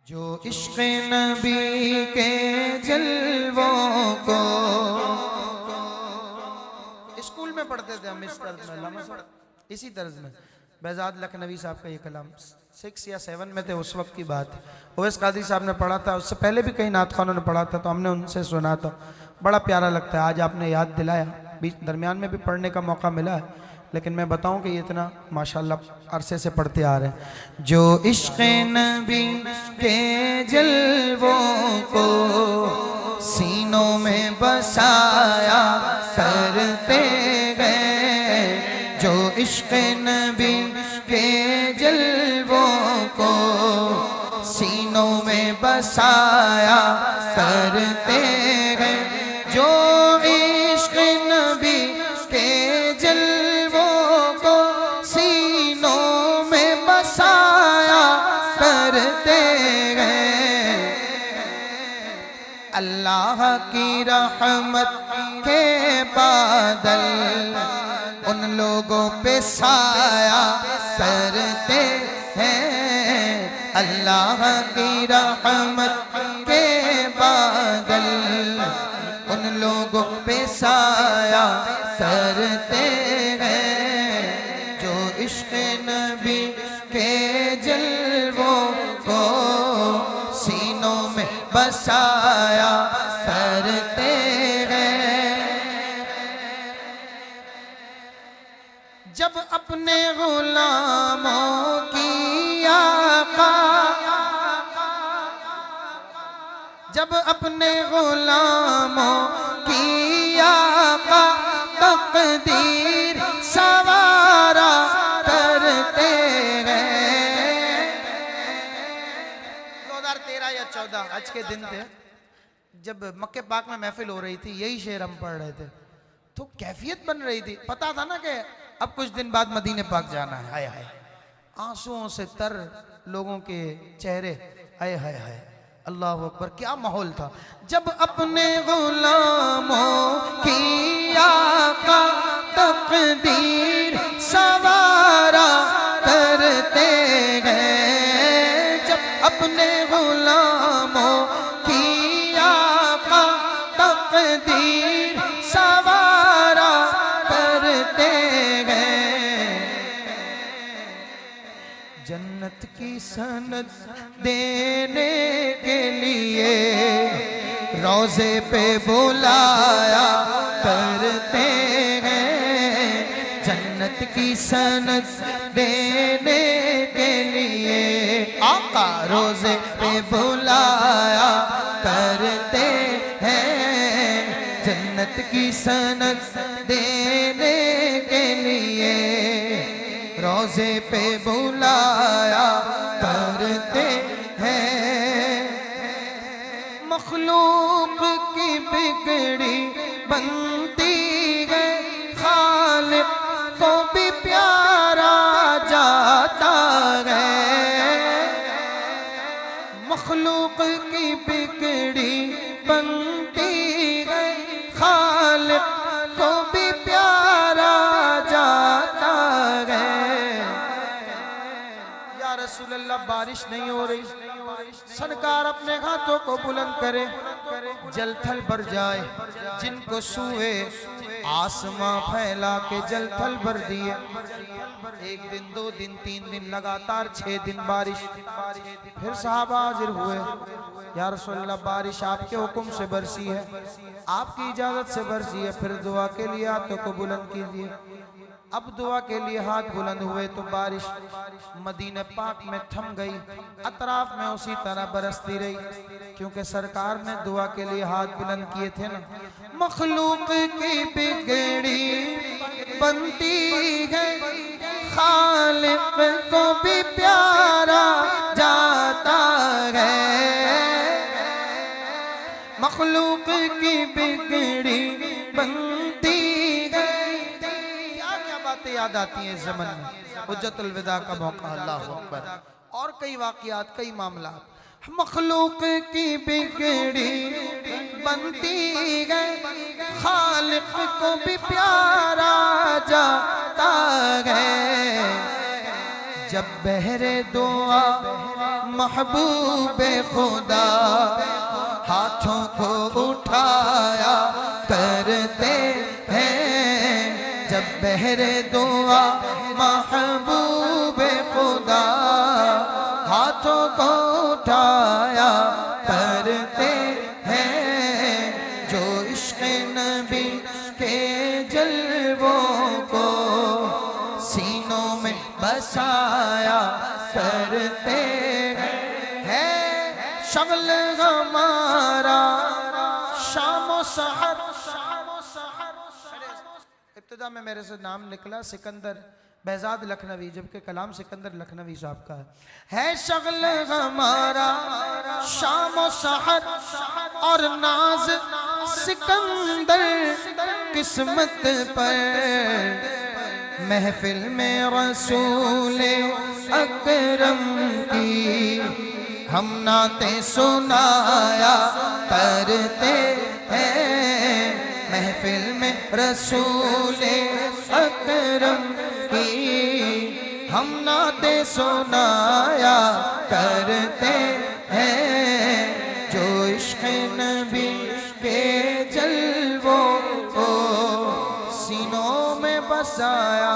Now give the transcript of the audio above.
जो इश्क़ नबी के जलवों को स्कूल में पढ़ते थे हम इस तर्ज में, इसी तर्ज में बेजाद लखनवी साहब का ये कलाम 6 या 7 में थे उस वक्त की बात है। ओवैस कादरी साहब ने पढ़ा था, उससे पहले भी कई नात खानों ने पढ़ा था, तो हमने उनसे सुना था। बड़ा प्यारा लगता है। आज आपने याद दिलाया, बीच दरमियान में भी पढ़ने का मौका मिला है, लेकिन मैं बताऊं कि ये इतना माशाल्लाह अरसे से पढ़ते आ रहे हैं। जो इश्क़ नबी के जलवों को सीनों में बसाया करते गए, जो इश्क़ नबी के जलवों को सीनों में बसाया करते गए, जो इश्क़ नबी के जलवों को सीनों में बसाया करते गए, अल्लाह की रहमत के बादल उन लोगों पे साया करते हैं, अल्लाह की रहमत के बादल उन लोगों पे साया करते हैं, जो इश्क़ नबी के जलवों को सीनों में बसाया करते हैं। जब अपने गुलामों की आका, जब अपने गुलामों की आका तकदीर सवारा करते हैं। 2013 या 14 आज के दिन थे, जब मक्के पाक में महफिल हो रही थी, यही शेर हम पढ़ रहे थे, तो कैफियत बन रही थी। पता था ना कि अब कुछ दिन बाद मदीने पाक जाना है। हाय हाय, आंसुओं से तर लोगों के चेहरे, हाय हाय हाय, अल्लाह अकबर, क्या माहौल था। जब अपने गुलामों की आका तकदीर सवारा करते गए, जब अपने गुलामों की आका तकदीर सवारा करते गए, जन्नत की सनद देने के लिए रोज़े पे बुलाया करते हैं, जन्नत की सनद देने के लिए आका रोज़े पे बुलाया करते हैं, जन्नत की सनद देने के लिए रोज़े पे बुलाया करते हैं। मखलूक की बिगड़ी बनती है, खालिक को भी प्यारा जाता है। मखलूक की बिगड़ी बनती है, खालिक को भी प्यारा जाता है। या रसूल अल्लाह, बारिश नहीं हो रही, सरकार अपने हाथों को बुलंद करे, जल थल भर जाए, जिनको छुए आसमां फैला के जल थल भर दिए। 1 दिन 2 दिन 3 दिन लगातार 6 दिन बारिश। फिर सहाबा हाजिर हुए, या रसूल अल्लाह, बारिश आपके हुक्म से बरसी है, आपकी इजाजत से बरसी है, फिर दुआ के लिए हाथों को बुलंद कीजिए। अब दुआ के लिए हाथ बुलंद हुए तो बारिश मदीने पाक में थम गई, अतराफ में उसी तरह बरसती रही, क्योंकि सरकार ने दुआ के लिए हाथ बुलंद किए थे ना। मखलूक की बिगड़ी बनती है, खालिक को भी प्यारा जाता है। मखलूक की बिगड़ी बनती है, याद आती है इस ज़मन में, हुज्जतुल विदा का मौका, अल्लाह अकबर, और कई वाक़ियात, कई मामलात। मखलूक की बिगड़ी बनती है, खालिक को भी प्यारा जाता है। जब बहरे दुआ महबूब खुदा हाथों को उठाया करते हैं जब बहरे दुआ महबूब खुदा हाथों को उठाया करते हैं जो इश्क़ नबी के जलवों को सीनों में बसाया करते हैं शगल हमारा शामो सहर। इब्तिदा में मेरे से नाम निकला सिकंदर behzad लखनवी, जबकि कलाम सिकंदर लखनवी साहब का है शगल हमारा शामो सहर और नाज सिकंदर किस्मत पर महफिल में रसूल अकरम की हम नाते सुनाया करते हैं महफिल में रसूल अकरम की हम नाते सुनाया करते हैं जो इश्क़ नबी के जलवों को सीनों में बसाया